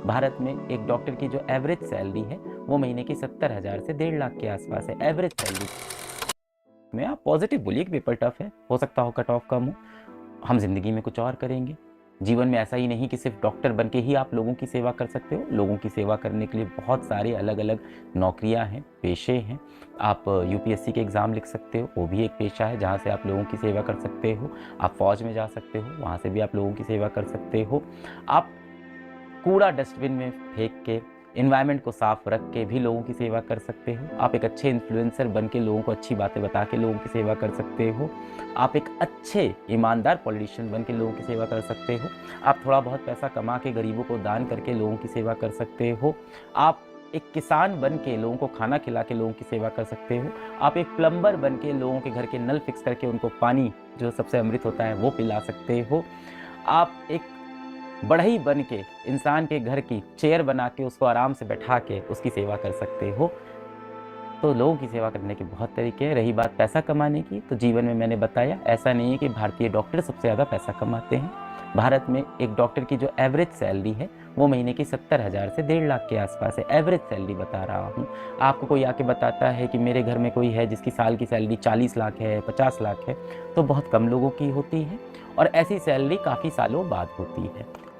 भारत में एक डॉक्टर की जो एवरेज सैलरी है वो महीने की 70,000 से 1.5 लाख के आसपास है एवरेज सैलरी में। आप पॉजिटिव बोलिए कि पेपर टफ है, हो सकता हो कट ऑफ कम हो, हम जिंदगी में कुछ और करेंगे। जीवन में ऐसा ही नहीं कि सिर्फ डॉक्टर बन के ही आप लोगों की सेवा कर सकते हो। लोगों की सेवा करने के लिए बहुत सारे अलग अलग नौकरियां हैं, पेशे हैं। आप यूपीएससी के एग्ज़ाम लिख सकते हो, वो भी एक पेशा है जहाँ से आप लोगों की सेवा कर सकते हो। आप फौज में जा सकते हो, वहाँ से भी आप लोगों की सेवा कर सकते हो। आप कूड़ा डस्टबिन में फेंक के, इन्वायरमेंट को साफ रख के भी लोगों की सेवा कर सकते हो। आप एक अच्छे इन्फ्लुएंसर बन के लोगों को अच्छी बातें बता के लोगों की सेवा कर सकते हो। आप एक अच्छे ईमानदार पॉलिटिशियन बन के लोगों की सेवा कर सकते हो। आप थोड़ा बहुत पैसा कमा के गरीबों को दान करके लोगों की सेवा कर सकते हो। आप एक किसान बन के लोगों को खाना खिला के लोगों की सेवा कर सकते हो। आप एक प्लम्बर बन के लोगों के घर के नल फिक्स करके उनको पानी जो सबसे अमृत होता है वो पिला सकते हो। आप एक बढ़ई बन के इंसान के घर की चेयर बना के उसको आराम से बैठा के उसकी सेवा कर सकते हो। तो लोगों की सेवा करने के बहुत तरीके हैं। रही बात पैसा कमाने की, तो जीवन में मैंने बताया ऐसा नहीं है कि भारतीय डॉक्टर सबसे ज़्यादा पैसा कमाते हैं। भारत में एक डॉक्टर की जो एवरेज सैलरी है वो महीने की 70,000 से 1.5 लाख के आसपास है, एवरेज सैलरी बता रहा हूँ। आपको कोई आके बताता है कि मेरे घर में कोई है जिसकी साल की सैलरी 40 लाख है, 50 लाख है, तो बहुत कम लोगों की होती है। और ऐसी सैलरी काफ़ी सालों बाद होती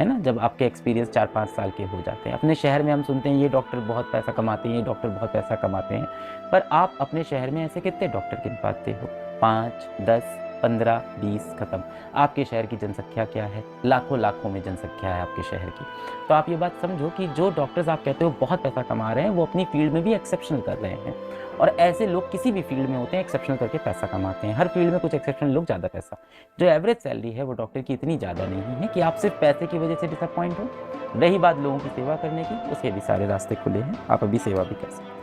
है ना, जब आपके एक्सपीरियंस 4-5 साल के हो जाते हैं। अपने शहर में हम सुनते हैं ये डॉक्टर बहुत पैसा कमाते हैं, ये डॉक्टर बहुत पैसा कमाते हैं, पर आप अपने शहर में ऐसे कितने डॉक्टर गिन पाते हो? 5, 10, 15, 20, खत्म। आपके शहर की जनसंख्या क्या है? लाखों लाखों में जनसंख्या है आपके शहर की। तो आप ये बात समझो कि जो डॉक्टर्स आप कहते हो बहुत पैसा कमा रहे हैं, वो अपनी फील्ड में भी एक्सेप्शनल कर रहे हैं। और ऐसे लोग किसी भी फील्ड में होते हैं, एक्सेप्शनल करके पैसा कमाते हैं। हर फील्ड में कुछ एक्सेप्शनल लोग ज़्यादा पैसा। जो एवरेज सैलरी है वो डॉक्टर की इतनी ज़्यादा नहीं है कि आप सिर्फ पैसे की वजह से डिसअपॉइंट हो। रही बात लोगों की सेवा करने की, उसके भी सारे रास्ते खुले हैं, आप अभी सेवा भी कर सकते हैं।